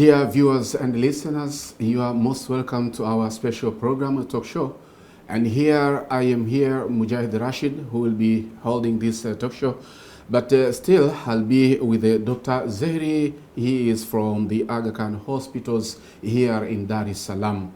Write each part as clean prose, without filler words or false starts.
Dear viewers and listeners, you are most welcome to our special program, a talk show. And here, I am here, Mujahid Rashid, who will be holding this talk show. But still, I'll be with Dr. Zehri. He is from the Aga Khan Hospitals here in Dar es Salaam.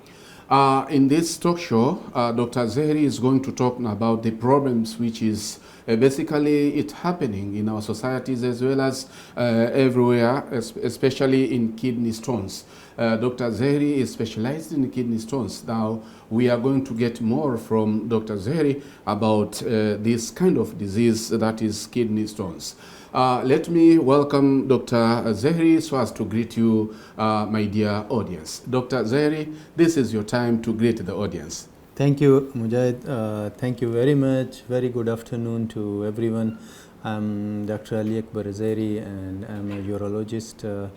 In this talk show, Dr. Zehri is going to talk about the problems which is basically it happening in our societies as well as everywhere, especially in kidney stones. Dr. Zehri is specialized in kidney stones. Now, we are going to get more from Dr. Zehri about this kind of disease that is kidney stones. Let me welcome Dr. Zehri so as to greet you, my dear audience. Dr. Zehri, this is your time to greet the audience. Thank you, Mujahid. Thank you very much. Very good afternoon to everyone. I'm Dr. Aliakber Zehri, and I'm a urologist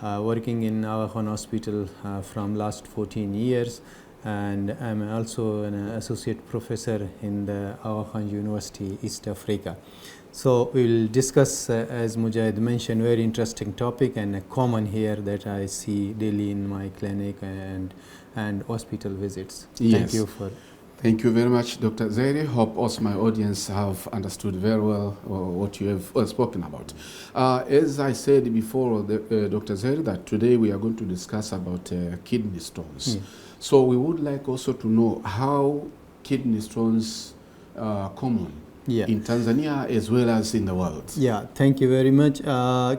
working in Aga Khan Hospital from last 14 years. And I'm also an associate professor in the Aga Khan University, East Africa. So we'll discuss, as Mujahid mentioned, very interesting topic and a common here that I see daily in my clinic and hospital visits. Yes. Thank you very much, Dr. Zehri. Hope also my audience have understood very well what you have spoken about. As I said before, Dr. Zehri, that today we are going to discuss about kidney stones. Yeah. So we would like also to know how kidney stones are common in Tanzania as well as in the world. Yeah, thank you very much.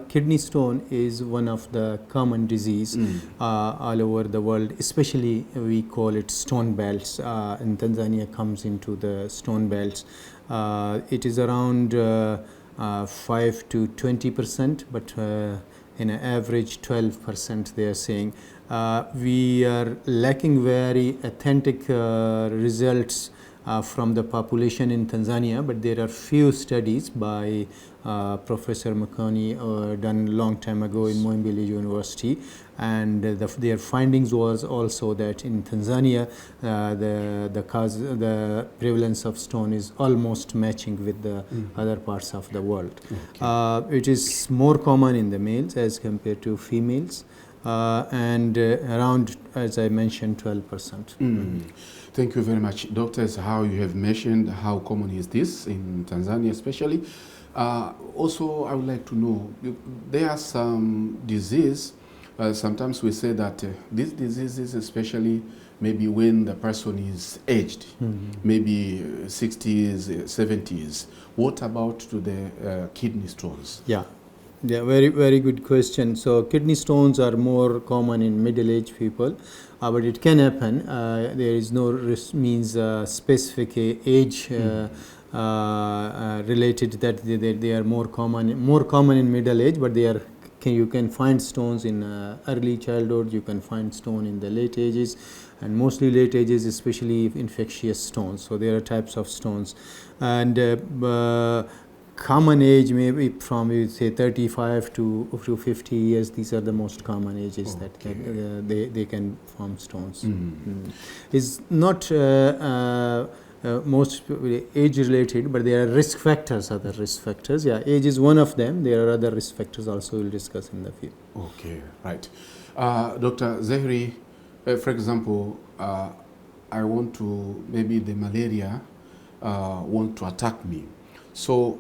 Kidney stone is one of the common disease all over the world, especially we call it stone belts. In Tanzania comes into the stone belts. It is around 5 to 20%, but in an average 12% they are saying. We are lacking very authentic results from the population in Tanzania, but there are few studies by Professor Makani done long time ago in Muhimbili University, and their findings was also that in Tanzania the prevalence of stone is almost matching with the other parts of the world. Okay. It is more common in the males as compared to females, and around, as I mentioned, 12%. Thank you very much, doctors. How you have mentioned how common is this in Tanzania especially. Also, I would like to know, there are some disease, sometimes we say that these diseases, especially maybe when the person is aged, maybe 60s, 70s. What about to the kidney stones? Yeah, very, very good question. So kidney stones are more common in middle-aged people, but it can happen. There is no specific age related that they are more common in middle age, but you can find stones in early childhood. You can find stone in the late ages, and mostly late ages, especially infectious stones. So there are types of stones, and common age maybe from say 35 to 50 years. These are the most common ages that they can form stones. It's not most age related, but there are risk factors, other risk factors. Yeah, age is one of them. There are other risk factors also we'll discuss in the field. Okay, right. Dr. Zehri, for example, I want to, maybe the malaria want to attack me. So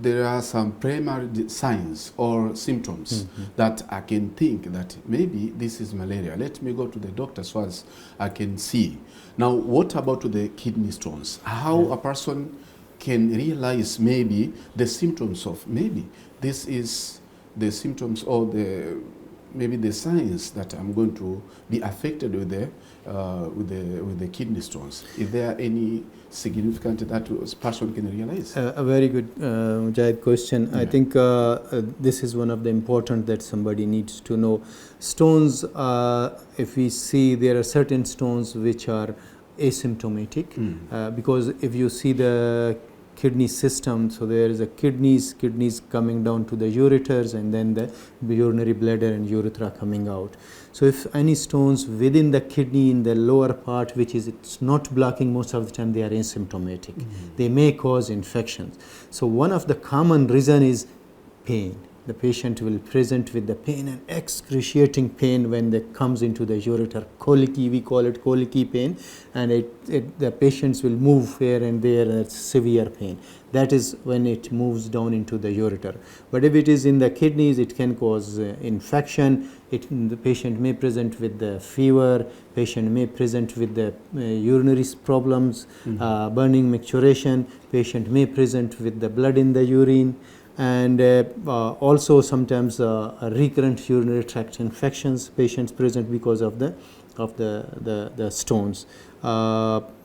there are some primary signs or symptoms that I can think that maybe this is malaria. Let me go to the doctor so as I can see. Now, what about the kidney stones? How a person can realize maybe the symptoms of maybe this is the symptoms or maybe the signs that I'm going to be affected with the kidney stones? Is there any significant that a person can realize? A very good Mujahid question. Yeah. I think this is one of the important that somebody needs to know. Stones, if we see, there are certain stones which are asymptomatic, because if you see the kidney system, so there is a kidneys coming down to the ureters, and then the urinary bladder and urethra coming out. So if any stones within the kidney in the lower part, which is it's not blocking, most of the time they are asymptomatic. They may cause infections. So one of the common reason is pain. the patient will present with the pain and excruciating pain when they comes into the ureter. Colicky, we call it colicky pain, and the patients will move here and there, and it's severe pain. That is when it moves down into the ureter. But if it is in the kidneys, it can cause infection. The patient may present with the fever, patient may present with the urinary problems, burning micturition, patient may present with the blood in the urine, and also sometimes recurrent urinary tract infections patients present because of the stones.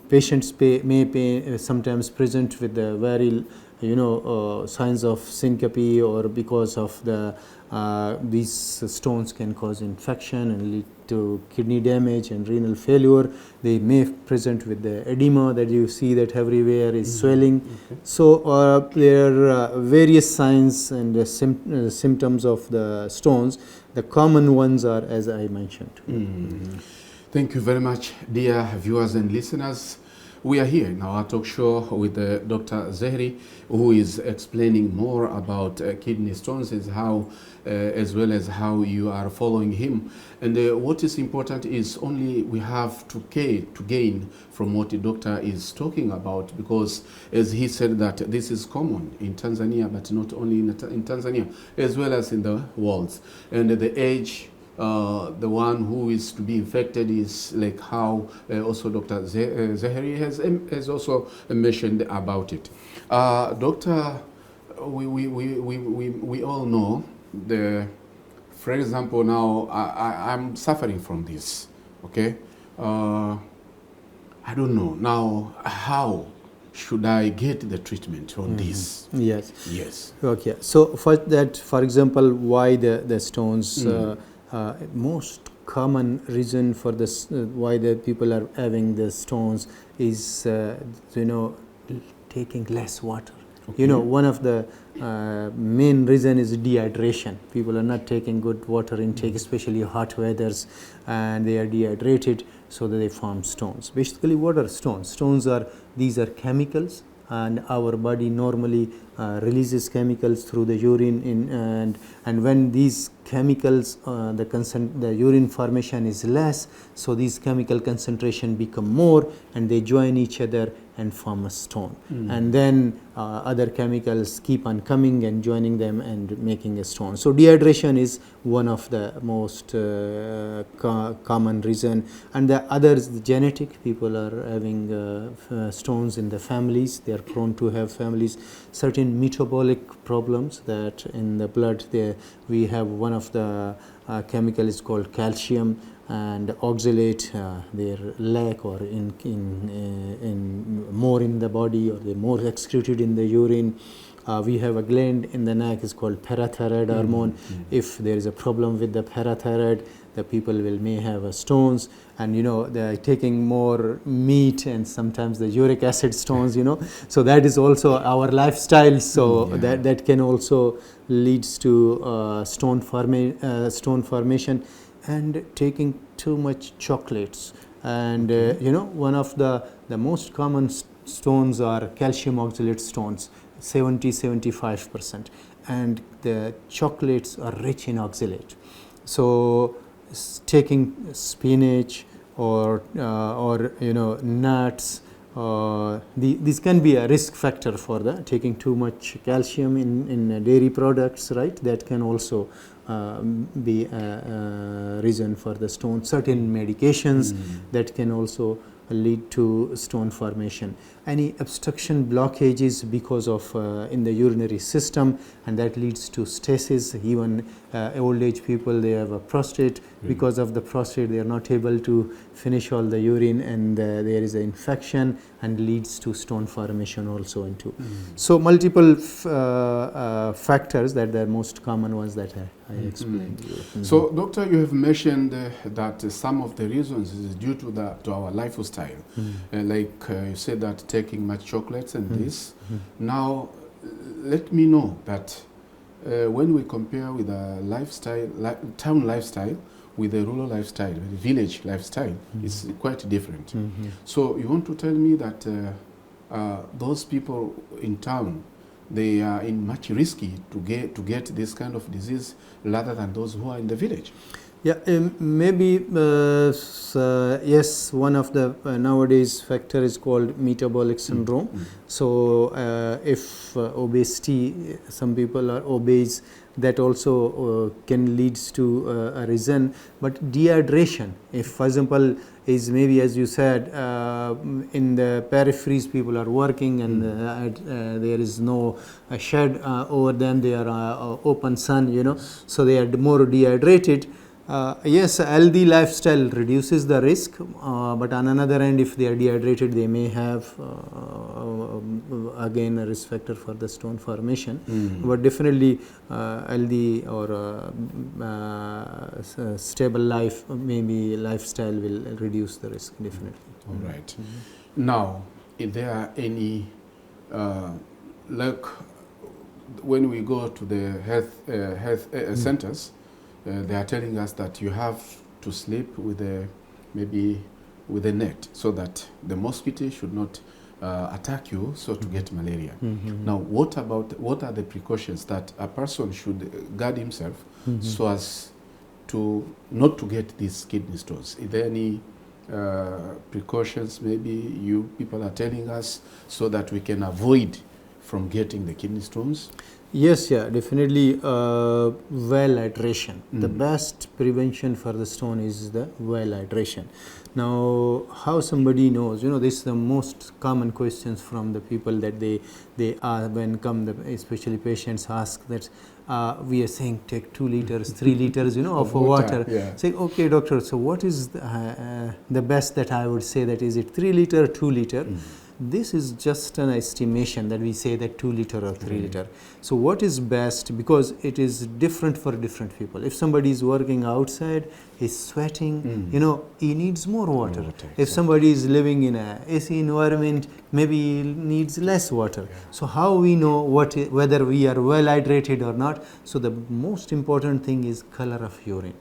Patients may sometimes present with the very signs of syncope, or because of these stones can cause infection and lead to kidney damage and renal failure. They may present with the edema that you see that everywhere is swelling. Okay. So there are various signs and symptoms of the stones. The common ones are as I mentioned. Thank you very much, dear viewers and listeners. We are here in our talk show with Dr. Zehri, who is explaining more about kidney stones, as well as how you are following him. And what is important is only we have to gain from what the doctor is talking about, because as he said that this is common in Tanzania, but not only in Tanzania, as well as in the world. And the age, the one who is to be infected is like how also Dr. Zehri has also mentioned about it. Doctor, we all know for example, now I'm suffering from this, okay? I don't know now how should I get the treatment on this? Yes. Yes. Okay. So for example, why the stones? Most common reason for this, why the people are having the stones is taking less water. Okay. One of the main reason is dehydration. People are not taking good water intake, especially hot weathers, and they are dehydrated, so that they form stones. Basically, what are stones? Stones are chemicals, and our body normally releases chemicals through the urine, and when these chemicals, the urine formation is less, so these chemical concentration become more, and they join each other and form a stone. And then other chemicals keep on coming and joining them and making a stone. So dehydration is one of the most common reason. And the other is the genetic. People are having stones in the families. They are prone to have families. Certain metabolic problems that in the blood, we have one of the chemical is called calcium and oxalate. Their lack or in more in the body, or they're more excreted in the urine. We have a gland in the neck is called parathyroid hormone. If there is a problem with the parathyroid, the people may have stones, and they're taking more meat and sometimes the uric acid stones. So that is also our lifestyle. So that can also leads to stone formation, and taking too much chocolates. And one of the most common stones are calcium oxalate stones, 70-75%, and the chocolates are rich in oxalate. So taking spinach or nuts, this can be a risk factor for taking too much calcium in dairy products, right? That can also be a reason for the stone. Certain medications that can also lead to stone formation. Any obstruction blockages because of in the urinary system, and that leads to stasis. Even old age people, they have a prostate. Because of the prostate, they are not able to finish all the urine, and there is an infection and leads to stone formation also into. So multiple factors that the most common ones that I explained. So doctor, you have mentioned that some of the reasons is due to our lifestyle. Like you said that taking much chocolates and this. Now let me know that when we compare with a lifestyle, town lifestyle with the rural lifestyle, the village lifestyle, it's quite different. So you want to tell me that those people in town, they are in much risky to get this kind of disease rather than those who are in the village. Yeah, maybe yes. One of the nowadays factor is called metabolic syndrome. So if obesity, some people are obese, that also can leads to a reason. But dehydration, if for example is maybe as you said in the peripheries people are working and there is no shed over them, they are open sun, you know, so they are more dehydrated. Yes, healthy lifestyle reduces the risk, but on another end, if they are dehydrated, they may have again a risk factor for the stone formation. But definitely, healthy or stable life, maybe lifestyle will reduce the risk. Definitely. All right. Now, if there are any like when we go to the health centers. They are telling us that you have to sleep with maybe with a net so that the mosquito should not attack you, so to get malaria. Now, what are the precautions that a person should guard himself so as to not to get these kidney stones? Is there any precautions maybe you people are telling us so that we can avoid from getting the kidney stones? Yes, yeah, definitely. Well hydration. The best prevention for the stone is the well hydration. Now, how somebody knows? You know, this is the most common questions from the people that they are when come, especially patients ask that we are saying take 2 liters, 3 liters, you know, of water. Yeah. Say, okay, doctor. So, what is the best that I would say that is it 3 liter, 2 liter? This is just an estimation that we say that 2 liter or 3 liter. So what is best, because it is different for different people. If somebody is working outside, he's sweating, you know, he needs more water. If somebody is living in a AC environment, maybe he needs less water. So how we know whether we are well hydrated or not? So the most important thing is color of urine.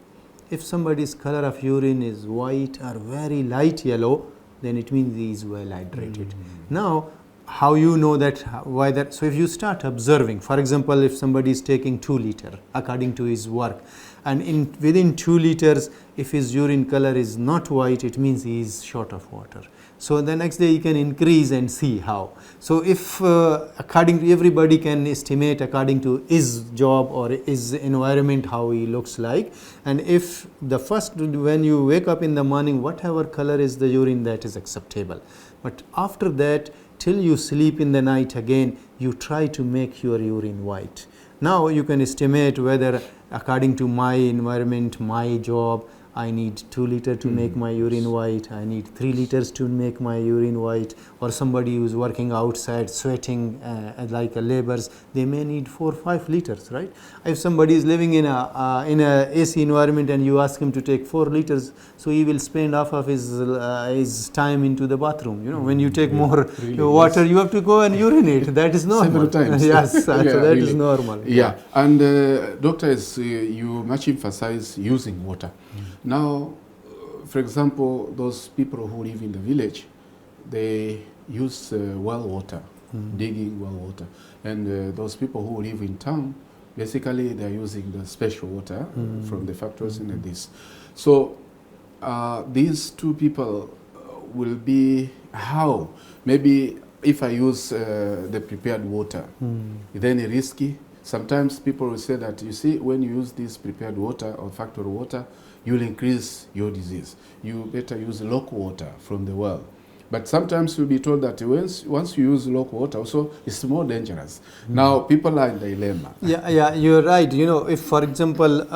If somebody's color of urine is white or very light yellow, then it means he is well hydrated. Now, how you know that, why that? So if you start observing, for example, if somebody is taking 2 liter according to his work, and within 2 liters, if his urine color is not white, it means he is short of water. So the next day he can increase and see how. So if according to everybody can estimate according to his job or his environment how he looks like, and if the first when you wake up in the morning, whatever color is the urine, that is acceptable. But after that, till you sleep in the night again, you try to make your urine white. Now you can estimate whether according to my environment, my job, I need 2 liters to make my urine white, I need 3 liters to make my urine white, or somebody who is working outside sweating like a laborers, they may need 4 or 5 liters, right? If somebody is living in a AC environment and you ask him to take 4 liters, so he will spend half of his time into the bathroom. You know, when you take more water, you have to go and urinate. That is normal. Several times. Yes, so that is normal. Yeah, and doctors, you much emphasize using water. Now, for example, those people who live in the village, they use well water, digging well water. And those people who live in town, basically they're using the special water from the factories and this. So these two people will be how? Maybe if I use the prepared water, is there any risky? Sometimes people will say that, you see, when you use this prepared water or factory water, you will increase your disease. You better use local water from the well. But sometimes you'll be told that once you use local water, also it's more dangerous. Now people are in the dilemma. Yeah, you're right. You know, if for example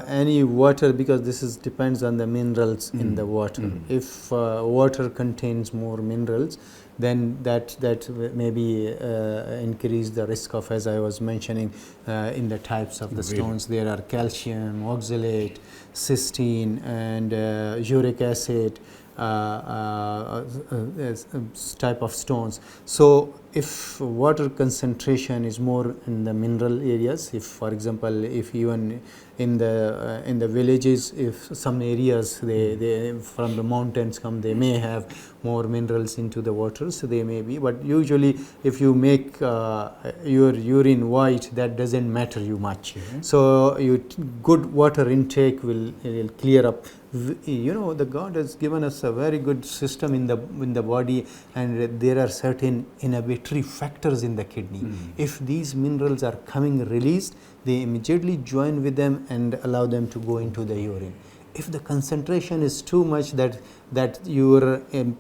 any water, because this is depends on the minerals in the water. If water contains more minerals, then that maybe increase the risk of, as I was mentioning, in the types of the stones. There are calcium, oxalate, cysteine, and uric acid type of stones. So if water concentration is more in the mineral areas, if for example, if even in the villages, if some areas they from the mountains come, they may have more minerals into the water, so they may be. But usually, if you make your urine white, that doesn't matter you much. So good water intake will clear up. You know, the God has given us a very good system in the body, and there are certain inhibitory factors in the kidney. If these minerals are coming released, they immediately join with them and allow them to go into the urine. If the concentration is too much that your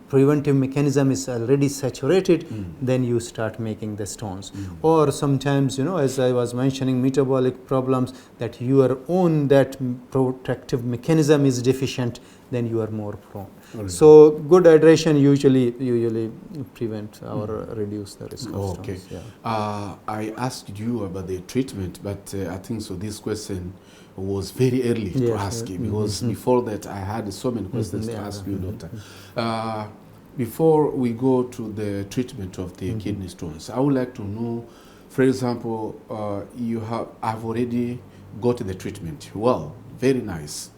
preventive mechanism is already saturated, then you start making the stones. Or sometimes, you know, as I was mentioning, metabolic problems, that your own that protective mechanism is deficient, then you are more prone. So good hydration usually prevent or reduce the risk of stones. I asked you about the treatment, but I think so this question was very early to ask you, because before that I had so many questions to ask you, doctor. Before we go to the treatment of the kidney stones, I would like to know, for example, I've already got the treatment. Well, very nice.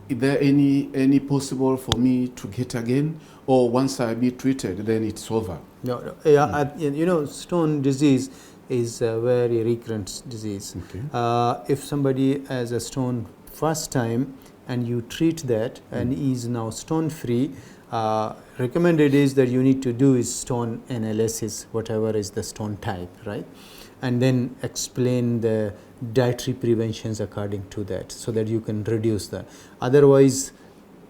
Is there any possible for me to get again, or once I be treated, then it's over? No. You know, stone disease is a very recurrent disease. If somebody has a stone first time and you treat that and is now stone free, recommended is that you need to do is stone analysis, whatever is the stone type, right? And then explain the dietary preventions according to that, so that you can reduce that. Otherwise,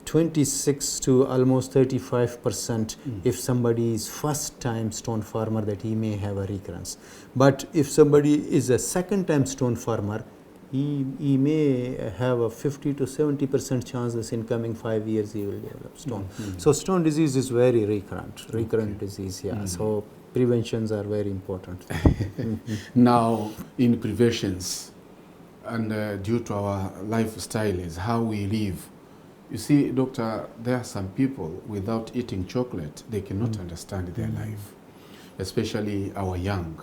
26 to almost 35% if somebody is first time stone farmer, that he may have a recurrence. But if somebody is a second time stone farmer, he may have a 50 to 70% chances in coming 5 years he will develop stone. So stone disease is very recurrent disease. So preventions are very important. Now, in preventions, and due to our lifestyle is how we live, you see, doctor, there are some people without eating chocolate, they cannot understand their life, especially our young.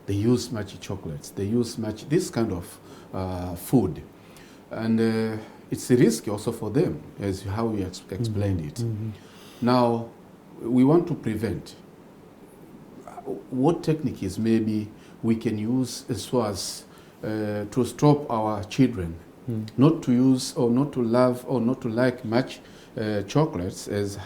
They use much chocolates, they use much this kind of food, and it's a risk also for them, as how we explained it. Now, we want to prevent. What technique is maybe we can use so as to stop our children not to use or not to love or not to like much chocolates, as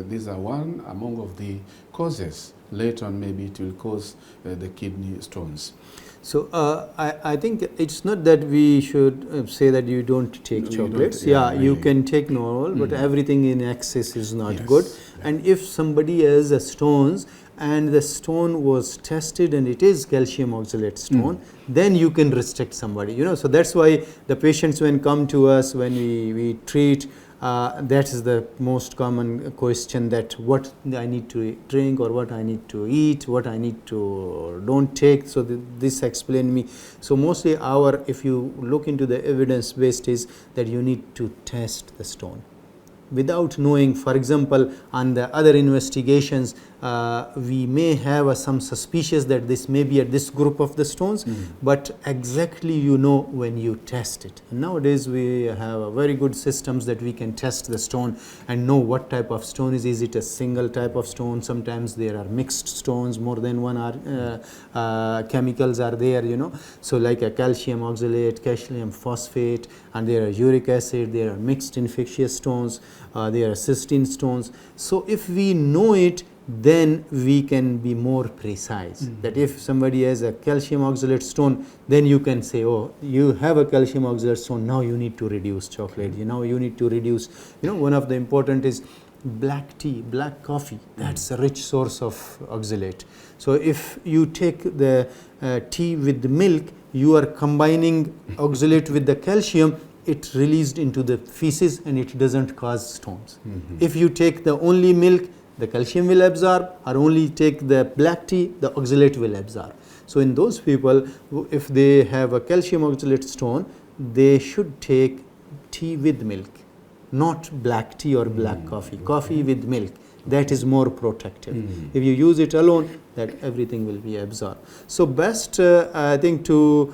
these are one among of the causes. Later on, maybe it will cause the kidney stones. So I think it's not that we should say that you don't take chocolates. You can take normal, but everything in excess is not good. And if somebody has a stones and the stone was tested and it is calcium oxalate stone, then you can restrict somebody. You know, so that's why the patients when come to us, when we treat, that is the most common question, that what I need to drink or what I need to eat, what I need to don't take. So this explain me. So mostly if you look into the evidence based, is that you need to test the stone. Without knowing, for example, on the other investigations, we may have some suspicious that this may be at this group of the stones, but exactly you know when you test it. And nowadays we have a very good systems that we can test the stone and know what type of stone is. Is it a single type of stone? Sometimes there are mixed stones, more than one chemicals are there, you know. So like a calcium oxalate, calcium phosphate, and there are uric acid, there are mixed infectious stones, there are cystine stones. So if we know it, then we can be more precise. That if somebody has a calcium oxalate stone, then you can say, oh, you have a calcium oxalate stone, now you need to reduce chocolate, you know, you need to reduce, you know, one of the important is black tea, black coffee, that's a rich source of oxalate. So if you take the tea with the milk, you are combining oxalate with the calcium, it released into the feces and it doesn't cause stones. If you take the only milk, the calcium will absorb, or only take the black tea, the oxalate will absorb. So in those people, if they have a calcium oxalate stone, they should take tea with milk, not black tea or black coffee. Coffee with milk. that is more protective. If you use it alone, that everything will be absorbed. So best, I think, to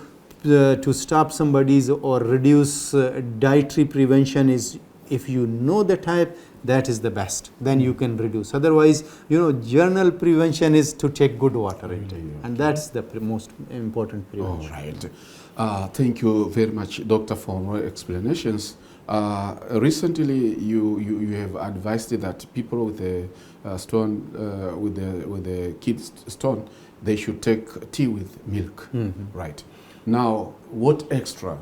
stop somebody's or reduce dietary prevention is, if you know the type, that is the best. Then you can reduce. Otherwise, general prevention is to take good water intake, and that's the most important prevention. All right. Thank you very much, Doctor, for more explanations. Recently, you have advised that people with a stone, with the kid's stone, they should take tea with milk. Right. Now, what extra?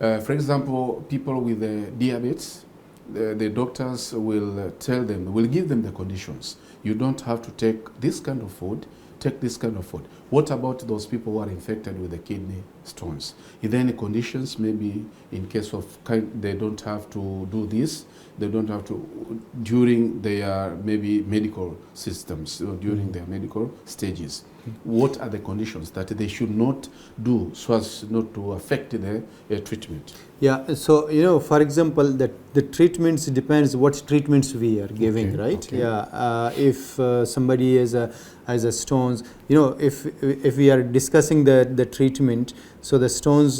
For example, people with diabetes, the doctors will tell them, will give them the conditions. You don't have to take this kind of food, take this kind of food. What about those people who are infected with the kidney stones? Is there any conditions, maybe in case of they don't have to do this, they don't have to during their maybe medical systems, or during their medical stages? What are the conditions that they should not do so as not to affect the treatment? Yeah, so for example, the treatments depends what treatments we are giving, right? Okay. Yeah, if somebody has a stones, if we are discussing the treatment, so the stones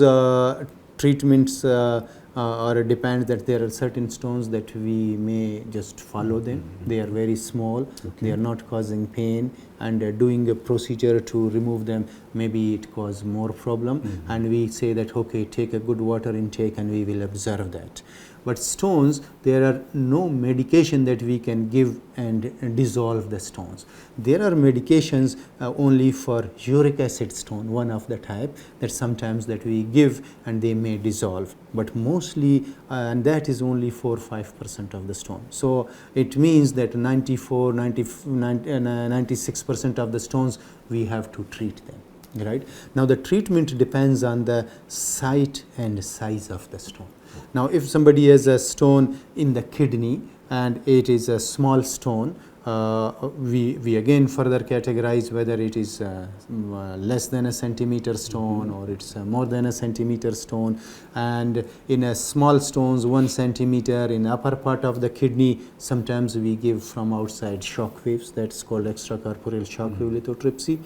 treatments or depends that there are certain stones that we may just follow them. They are very small, they are not causing pain, and doing a procedure to remove them, maybe it cause more problem, and we say that okay, take a good water intake and we will observe that. But stones, there are no medication that we can give and dissolve the stones. There are medications only for uric acid stone, one of the type that sometimes that we give and they may dissolve, but mostly and that is only 4-5% of the stone. So it means that 96% of the stones we have to treat them. Right? Now the treatment depends on the site and size of the stone. Now if somebody has a stone in the kidney and it is a small stone, we again further categorize whether it is less than a centimeter stone or it's more than a centimeter stone. And in a small stones, 1 centimeter in upper part of the kidney, sometimes we give from outside shock waves, that's called extracorporeal shock wave lithotripsy.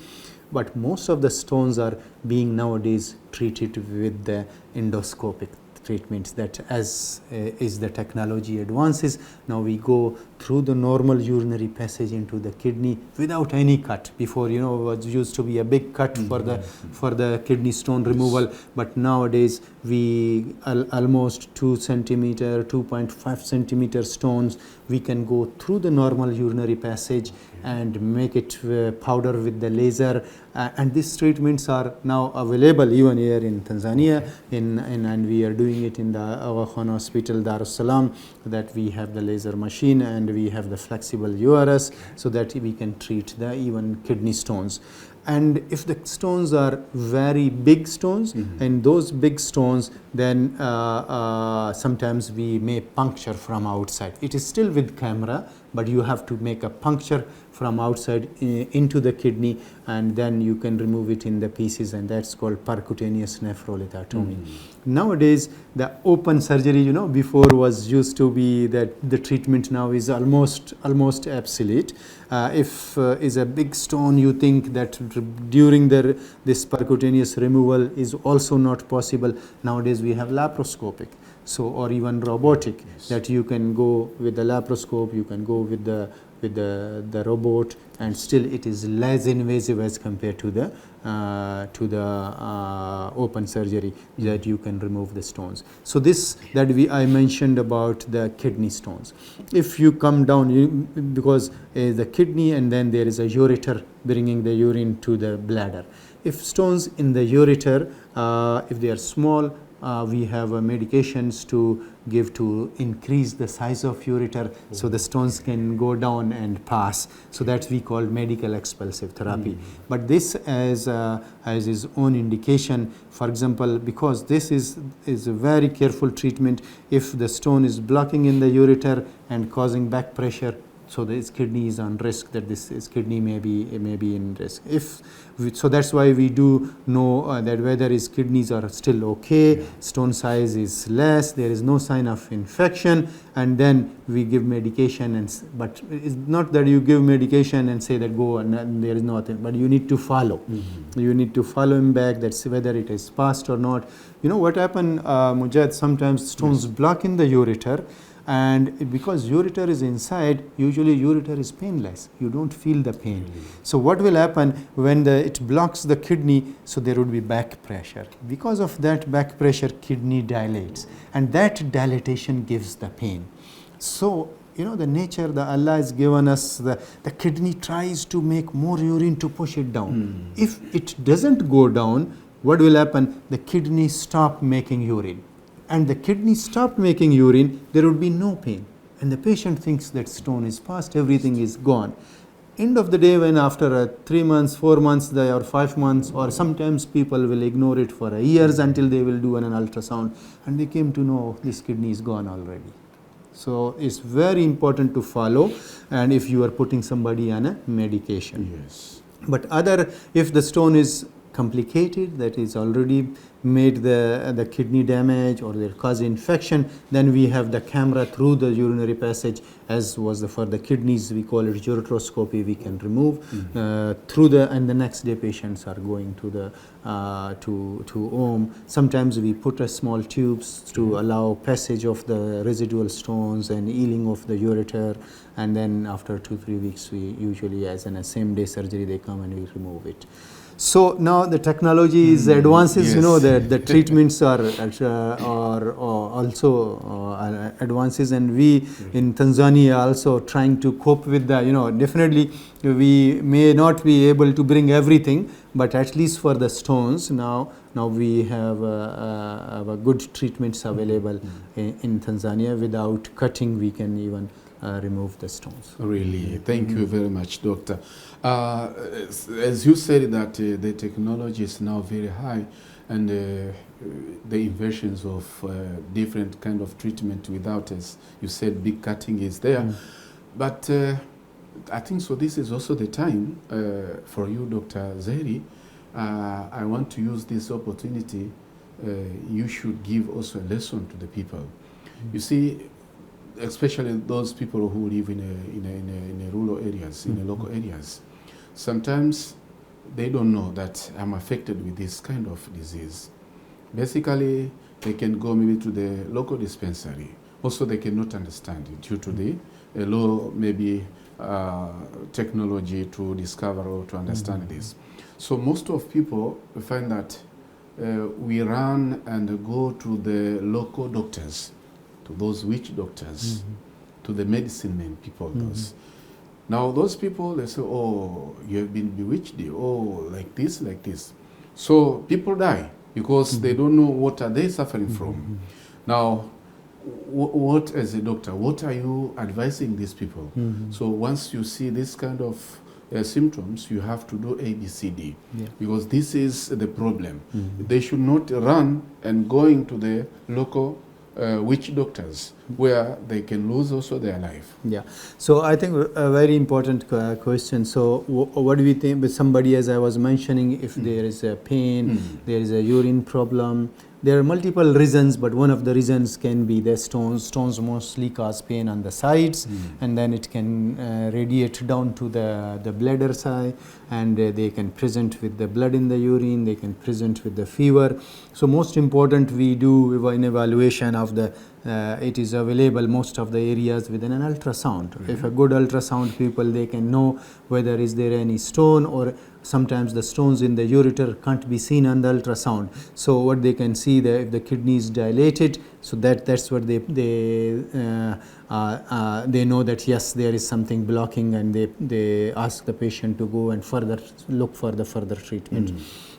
But most of the stones are being nowadays treated with the endoscopic treatments, that as is the technology advances, now we go through the normal urinary passage into the kidney without any cut. Before, it was used to be a big cut for the kidney stone removal, but nowadays we almost 2 centimeter, 2.5 centimeter stones, we can go through the normal urinary passage and make it powder with the laser, and these treatments are now available even here in Tanzania, and we are doing it in the Aga Khan Hospital, Dar es Salaam, that we have the laser machine and we have the flexible URS so that we can treat the even kidney stones. And if the stones are very big stones, and those big stones, then sometimes we may puncture from outside. It is still with camera, but you have to make a puncture from outside into the kidney, and then you can remove it in the pieces, and that's called percutaneous nephrolithotomy. Nowadays, the open surgery, before was used to be that the treatment now is almost obsolete. If is a big stone, you think that during this percutaneous removal is also not possible. Nowadays we have laparoscopic, or even robotic, that you can go with the laparoscope, you can go with the robot, and still it is less invasive as compared to the open surgery, that you can remove the stones. So this that I mentioned about the kidney stones. If you come down, because the kidney and then there is a ureter bringing the urine to the bladder. If stones in the ureter, if they are small, we have medications to give to increase the size of ureter, so the stones can go down and pass. So that we call medical expulsive therapy. But this has its own indication. For example, because this is a very careful treatment. If the stone is blocking in the ureter and causing back pressure, so this kidney is on risk, that this kidney may be in risk. So that's why we do know that whether his kidneys are still okay, stone size is less, there is no sign of infection, and then we give medication. But it's not that you give medication and say that go and there is nothing, but you need to follow. You need to follow him back, that's whether it is passed or not. You know what happened, Mujahid, sometimes stones block in the ureter, and because ureter is inside, usually ureter is painless, you don't feel the pain. So what will happen when it blocks the kidney, so there would be back pressure. Because of that back pressure, kidney dilates, and that dilatation gives the pain. So you know, the nature, the Allah has given us, the kidney tries to make more urine to push it down. If it doesn't go down, what will happen? The kidney stop making urine. And the kidney stopped making urine, there would be no pain. And the patient thinks that stone is passed, everything is gone. End of the day, when after 3 months, 4 months, or 5 months, or sometimes people will ignore it for years until they will do an ultrasound, and they came to know this kidney is gone already. So it's very important to follow, and if you are putting somebody on a medication. Yes. But if the stone is complicated, that is already made the kidney damage or they cause infection, then we have the camera through the urinary passage, as was for the kidneys, we call it ureteroscopy, we can remove and the next day patients are going to the to home. Sometimes we put a small tubes to allow passage of the residual stones and healing of the ureter, and then after 2-3 weeks we usually, as in a same day surgery, they come and we remove it. So now the technology is advances, you know, the treatments are also advances, and we in Tanzania also trying to cope with the, you know, definitely we may not be able to bring everything, but at least for the stones now we have good treatments available in Tanzania. Without cutting, we can even remove the stones. Really, thank you very much, doctor. As you said that the technology is now very high, and the inventions of different kind of treatment without, as you said, big cutting is there. But I think so this is also the time for you, Dr. Zehri. I want to use this opportunity. You should give also a lesson to the people. You see, especially those people who live in a rural areas, in the local areas. Sometimes they don't know that I'm affected with this kind of disease. Basically, they can go maybe to the local dispensary. Also, they cannot understand it due to the low maybe technology to discover or to understand this. So most of people find that we run and go to the local doctors, to those witch doctors, to the medicine men people, those. Now those people, they say, oh, you have been bewitched, oh, like this, like this. So people die because they don't know what are they suffering from. Now, what as a doctor, what are you advising these people? So once you see this kind of symptoms, you have to do A, B, C, D, because this is the problem. They should not run and going to the local witch doctors, where they can lose also their life. Yeah, so I think a very important question. So what do we think with somebody, as I was mentioning, if there is a pain, there is a urine problem, there are multiple reasons, but one of the reasons can be the stones. Stones mostly cause pain on the sides, and then it can radiate down to the bladder side, and they can present with the blood in the urine, they can present with the fever. So most important, we do an evaluation of the it is available most of the areas within an ultrasound. If a good ultrasound people, they can know whether is there any stone, or sometimes the stones in the ureter can't be seen on the ultrasound. So what they can see, if the kidney is dilated, so that's what they know that yes, there is something blocking, and they ask the patient to go and look for the further treatment.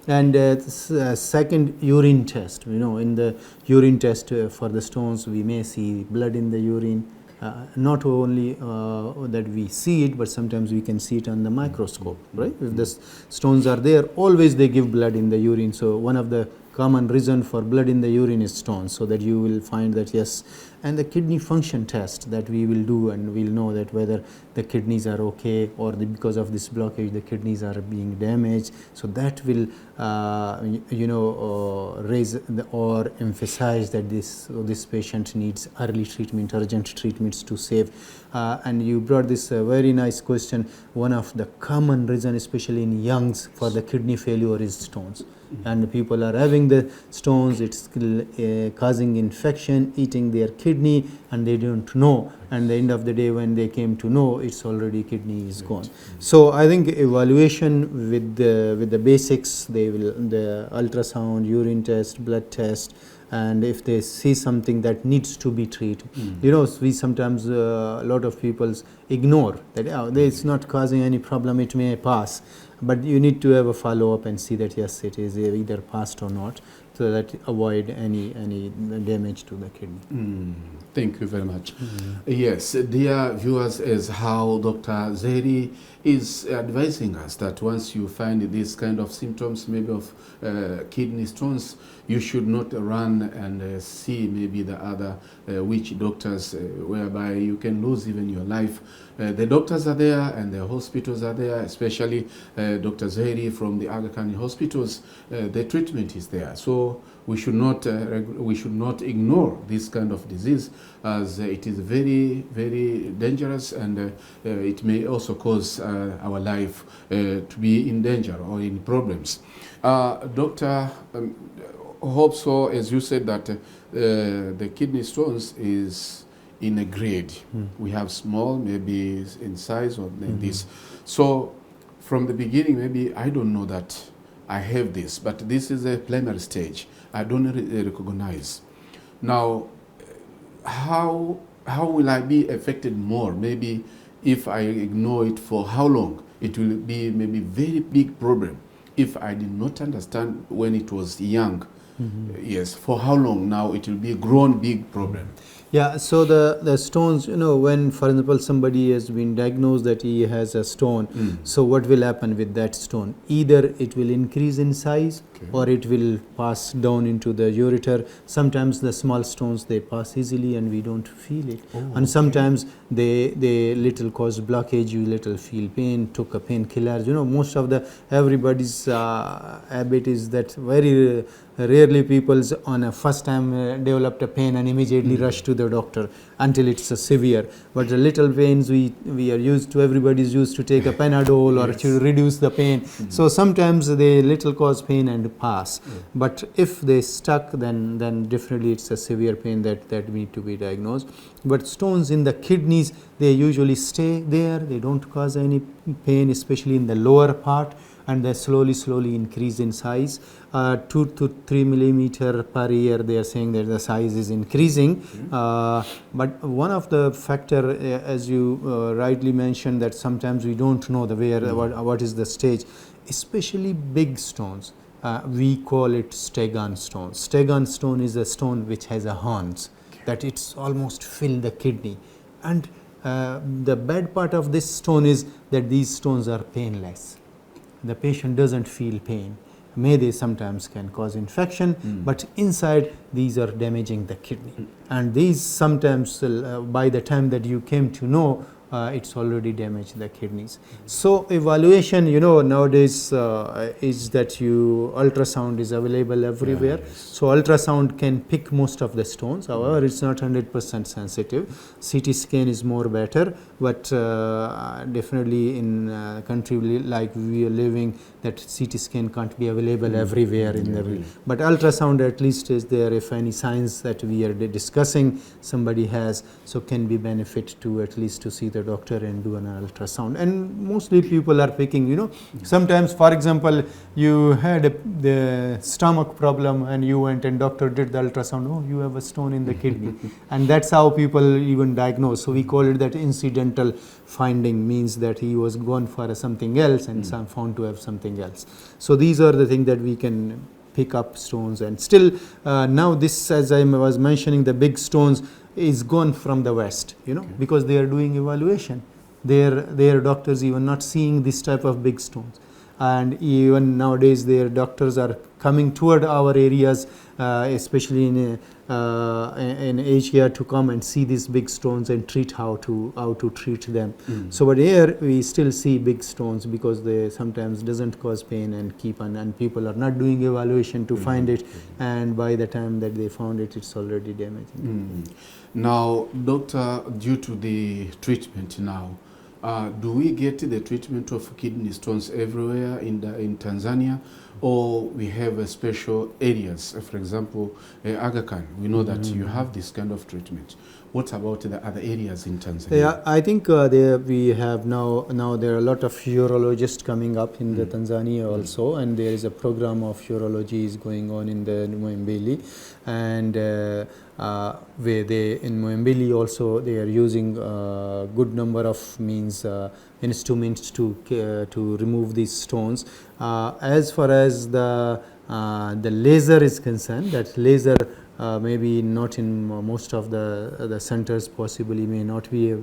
And second, urine test. You know, in the urine test for the stones, we may see blood in the urine. Not only that we see it, but sometimes we can see it on the microscope, right? If the stones are there, always they give blood in the urine. So one of the common reason for blood in the urine is stones, so that you will find that yes. And the kidney function test that we will do, and we'll know that whether the kidneys are okay, or because of this blockage the kidneys are being damaged. So that will raise or emphasize that this patient needs early treatment, urgent treatments to save. And you brought this very nice question. One of the common reason, especially in youngs, for the kidney failure is stones. And people are having the stones, it's causing infection, eating their kidney, and they don't know. And the end of the day, when they came to know, it's already kidney is gone. So I think evaluation with the basics, the ultrasound, urine test, blood test, and if they see something that needs to be treated, we sometimes a lot of people ignore that it's not causing any problem, it may pass. But you need to have a follow up and see that yes, it is either passed or not, so that avoid any damage to the kidney. Thank you very much. Yes, dear viewers, as how Dr. Zehri is advising us that once you find these kind of symptoms, maybe of kidney stones, you should not run and see maybe the other witch doctors, whereby you can lose even your life. The doctors are there and the hospitals are there, especially Dr. Zehri from the Aga Khan hospitals. The treatment is there, so we should not ignore this kind of disease, as it is very, very dangerous, and it may also cause our life to be in danger or in problems. Doctor, hope so, as you said, that the kidney stones is in a grade. We have small, maybe in size or like this. So from the beginning, maybe I don't know that I have this, but this is a primary stage. I don't recognize. Now, how will I be affected more? Maybe if I ignore it for how long? It will be maybe very big problem if I did not understand when it was young. Yes, for how long now it will be a grown big problem. Yeah, so the stones, when, for example, somebody has been diagnosed that he has a stone, so what will happen with that stone? Either it will increase in size, or it will pass down into the ureter. Sometimes the small stones, they pass easily and we don't feel it. And sometimes they little cause blockage, you little feel pain, took a painkiller. Most of everybody's habit is that very rarely people on a first time developed a pain and immediately rush to the doctor until it's severe. But the little pains we are used to, everybody's used to take a Panadol or to reduce the pain. So sometimes they little cause pain and pass. But if they stuck, then definitely it's a severe pain that need to be diagnosed. But stones in the kidneys, they usually stay there. They don't cause any pain, especially in the lower part, and they slowly increase in size. 2 to 3 millimeter per year, they are saying that the size is increasing. But one of the factor, as you rightly mentioned, that sometimes we don't know what is the stage, especially big stones. We call it Stegan stone. Stegan stone is a stone which has a horns, that it's almost fill the kidney. And the bad part of this stone is that these stones are painless. The patient doesn't feel pain. They sometimes can cause infection, but inside these are damaging the kidney. And these sometimes, by the time that you came to know, it's already damaged the kidneys. So evaluation, nowadays is that ultrasound is available everywhere. So ultrasound can pick most of the stones. However, it's not 100% sensitive. CT scan is more better, but definitely in a country like we are living, that CT scan can't be available everywhere in the. But ultrasound at least is there. If any signs that we are discussing somebody has, so can be benefit to at least to see the doctor and do an ultrasound. And mostly people are picking, sometimes, for example, you had the stomach problem and you went and doctor did the ultrasound, oh, you have a stone in the kidney. And that's how people even diagnose. So we call it that incidental finding, means that he was gone for something else and some found to have something else. So these are the things that we can pick up stones. And still now this, as I was mentioning, the big stones is gone from the West, because they are doing evaluation. Their doctors even not seeing this type of big stones. and even nowadays their doctors are coming toward our areas, especially in Asia, to come and see these big stones and treat how to treat them. So but here we still see big stones because they sometimes doesn't cause pain and keep on, and people are not doing evaluation to find it, and by the time that they found it, it's already damaging. Now, doctor, due to the treatment now, do we get the treatment of kidney stones everywhere in Tanzania, or we have special areas? For example, Aga Khan, we know that you have this kind of treatment. What about the other areas in Tanzania? Yeah, I think we have now there are a lot of urologists coming up in the Tanzania also, and there is a program of urology is going on in the Muhimbili, and where they in Muhimbili also they are using good number of instruments to remove these stones. As far as the laser is concerned, that laser maybe not in most of the centers, possibly may not be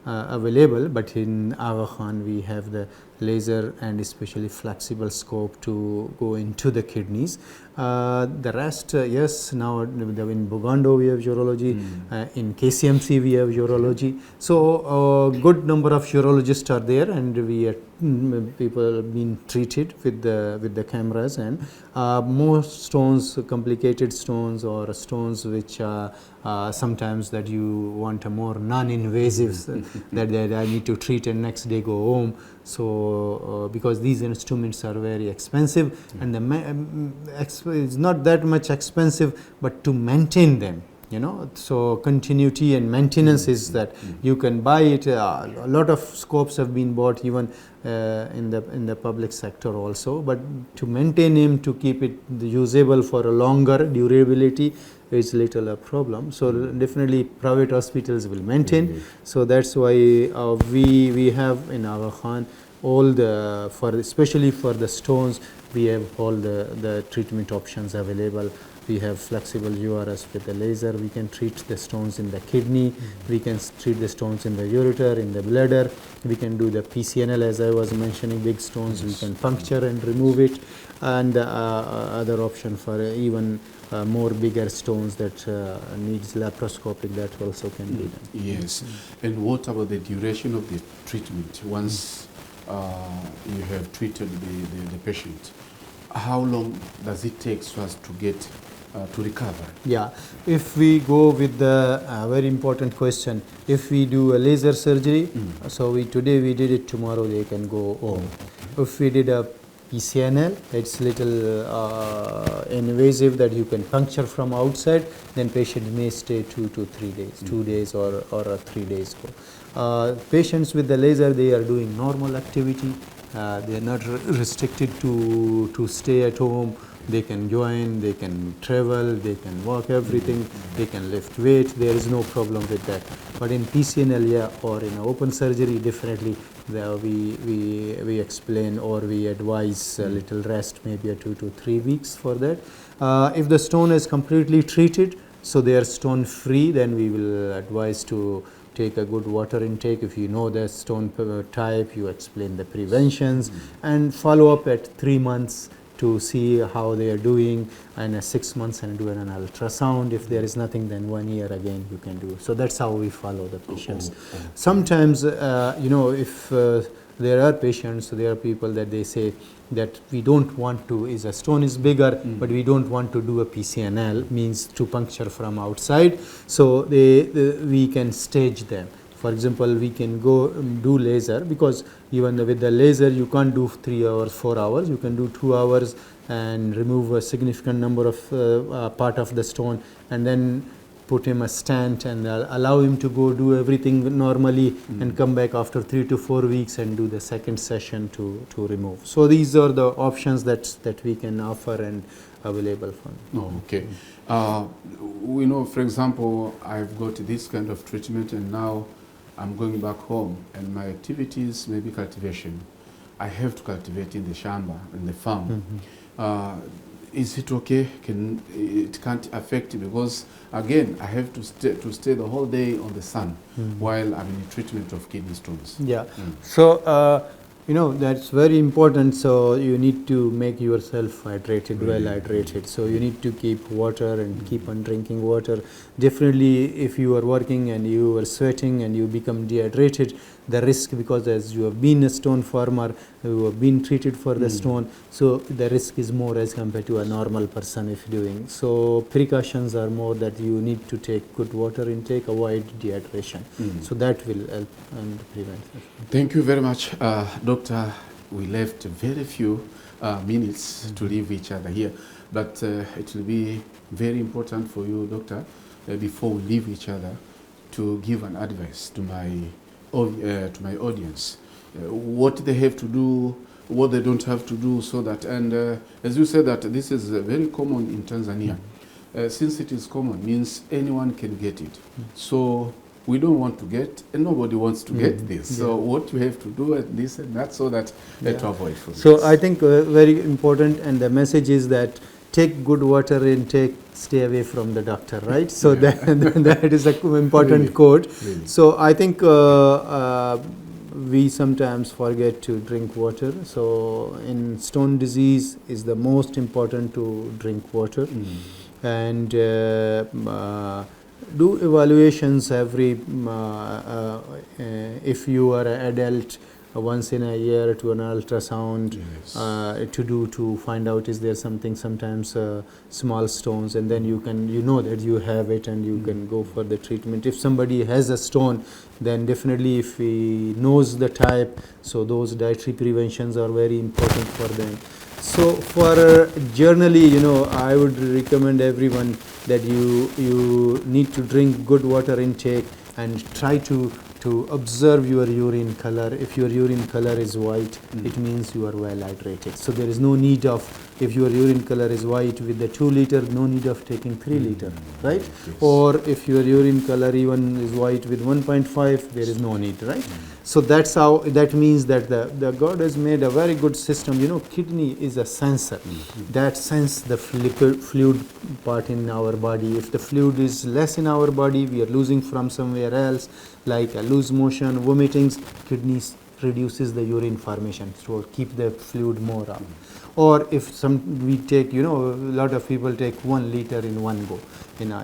available, but in Aga Khan we have the laser and especially flexible scope to go into the kidneys. The rest, yes, now in Bugando we have urology, in KCMC we have urology. So good number of urologists are there, and we are people have been treated with the cameras, and most stones, complicated stones or stones which sometimes that you want a more non-invasive that I need to treat and next day go home. So because these instruments are very expensive, and it's not that much expensive, but to maintain them, so continuity and maintenance is that you can buy it. A lot of scopes have been bought even in the public sector also, but to maintain him, to keep it usable for a longer durability is little a problem. So definitely private hospitals will maintain. So that's why we have in Aga Khan all especially for the stones, we have all the treatment options available. We have flexible URS with the laser. We can treat the stones in the kidney. We can treat the stones in the ureter, in the bladder. We can do the PCNL, as I was mentioning, big stones. We can puncture and remove it. And other option for even more bigger stones that needs laparoscopic, that also can be done. Yes. And what about the duration of the treatment once you have treated the patient? How long does it take for us to get to recover? Yeah, if we go with the very important question, if we do a laser surgery, so today we did it, tomorrow they can go home. If we did a PCNL, it's little invasive that you can puncture from outside, then patient may stay 2 to 3 days, 2 days or 3 days. Patients with the laser, they are doing normal activity. They are not restricted to stay at home. They can join, they can travel, they can walk, everything. They can lift weight. There is no problem with that. But in PCNL, or in open surgery, definitely we explain or we advise a little rest, maybe a 2 to 3 weeks for that. If the stone is completely treated, so they are stone free, then we will advise to take a good water intake. If you know the stone type, you explain the preventions and follow up at 3 months to see how they are doing, and 6 months and do an ultrasound. If there is nothing, then 1 year again you can do. So that's how we follow the patients. Sometimes, if there are patients, there are people that they say that we don't want to, a stone is bigger, but we don't want to do a PCNL, means to puncture from outside. So we can stage them. For example, we can go do laser, because even with the laser you can't do 3 hours, 4 hours. You can do 2 hours and remove a significant number of part of the stone, and then put him a stent and allow him to go do everything normally and come back after 3 to 4 weeks and do the second session to remove. So these are the options that we can offer and available for them. Oh, okay. We know, for example, I've got this kind of treatment and now I'm going back home and my activities may be cultivation. I have to cultivate in the shamba, in the farm. Is it okay? It can't affect, because again I have to stay the whole day on the sun while I'm in treatment of kidney stones. Yeah. So That's very important. So you need to make yourself hydrated, well hydrated. So you need to keep water and keep on drinking water. Definitely, if you are working and you are sweating and you become dehydrated, the risk, because as you have been a stone farmer, you have been treated for the stone, so the risk is more as compared to a normal person if doing. So precautions are more that you need to take good water intake, avoid dehydration. So that will help and prevent it. Thank you very much, Doctor. We left very few minutes to leave each other here, but it will be very important for you, Doctor, before we leave each other, to give an advice to my audience, what they have to do, what they don't have to do, so that, and as you said, that this is very common in Tanzania. Since it is common, means anyone can get it. So we don't want to get, and nobody wants to get this. So what you have to do and this and that, so that to avoid from So this. I think very important, and the message is that take good water intake, stay away from the doctor, right? So that is an important Really? quote. Really? So I think we sometimes forget to drink water. So in stone disease is the most important to drink water, and do evaluations every if you are an adult, once in a year to an ultrasound, to find out is there something, sometimes small stones, and then you know that you have it, and you can go for the treatment. If somebody has a stone, then definitely if he knows the type, so those dietary preventions are very important for them. So for generally, I would recommend everyone that you need to drink good water intake and try to observe your urine color. If your urine color is white, it means you are well hydrated. So there is no need of, if your urine color is white with the 2 liter, no need of taking 3 liter, right? Yes. Or if your urine color even is white with 1.5, there is no need, right? So that's how, that means that the God has made a very good system. Kidney is a sensor that sense the fluid part in our body. If the fluid is less in our body, we are losing from somewhere else, like a loose motion, vomitings, kidneys reduces the urine formation, so keep the fluid more up. Or if we take, a lot of people take 1 liter in one go.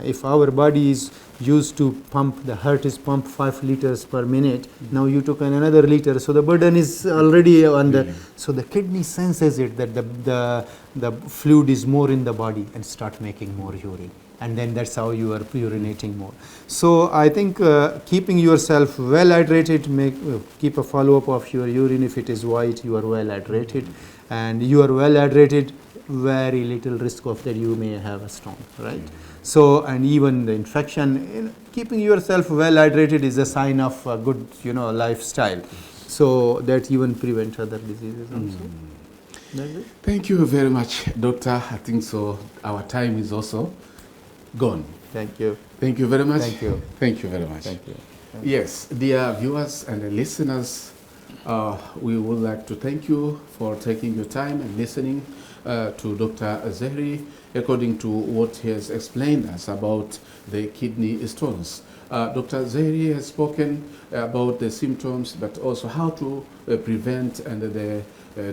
If our body is used to pump, the heart is pumped 5 liters per minute, now you took another liter, so the burden is already on the, so the kidney senses it that the fluid is more in the body and start making more urine, and then that's how you are urinating more. So I think keeping yourself well hydrated, keep a follow-up of your urine. If it is white, you are well hydrated, and you are well hydrated, very little risk of that you may have a stone, right? So, and even the infection, keeping yourself well hydrated is a sign of a good, lifestyle. So that even prevent other diseases also. That's it. Thank you very much, Doctor. I think so. Our time is also gone. Thank you. Thank you very much. Thank you. Thank you very much. Thank you. Yes, dear viewers and listeners, we would like to thank you for taking your time and listening to Dr. Zehri, according to what he has explained us about the kidney stones. Dr. Zehri has spoken about the symptoms, but also how to prevent, and the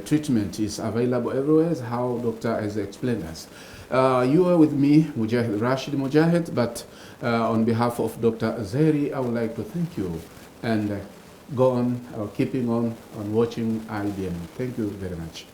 treatment is available everywhere, how Doctor has explained us. You are with me, Mujahid Rashid Mujahid, but on behalf of Dr. Zehri, I would like to thank you and go on, keeping on watching IBM. Thank you very much.